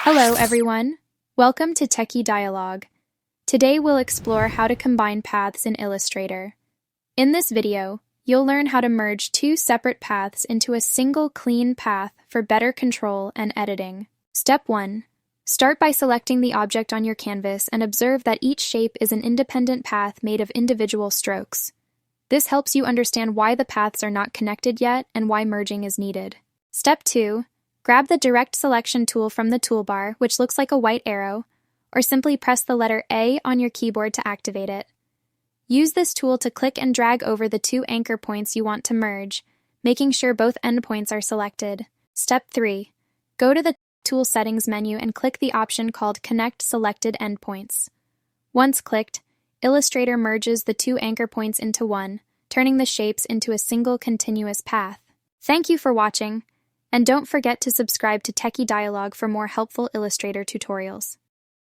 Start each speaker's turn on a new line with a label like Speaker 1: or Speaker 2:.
Speaker 1: Hello, everyone. Welcome to Techie Dialogue. Today we'll explore how to combine paths in Illustrator. In this video, you'll learn how to merge two separate paths into a single clean path for better control and editing. Step 1. Start by selecting the object on your canvas and observe that each shape is an independent path made of individual strokes. This helps you understand why the paths are not connected yet and why merging is needed. Step 2. Grab the Direct Selection tool from the toolbar, which looks like a white arrow, or simply press the letter A on your keyboard to activate it. Use this tool to click and drag over the two anchor points you want to merge, making sure both endpoints are selected. Step 3. Go to the Tool Settings menu and click the option called Connect Selected Endpoints. Once clicked, Illustrator merges the two anchor points into one, turning the shapes into a single continuous path. Thank you for watching. And don't forget to subscribe to Techie Dialogue for more helpful Illustrator tutorials.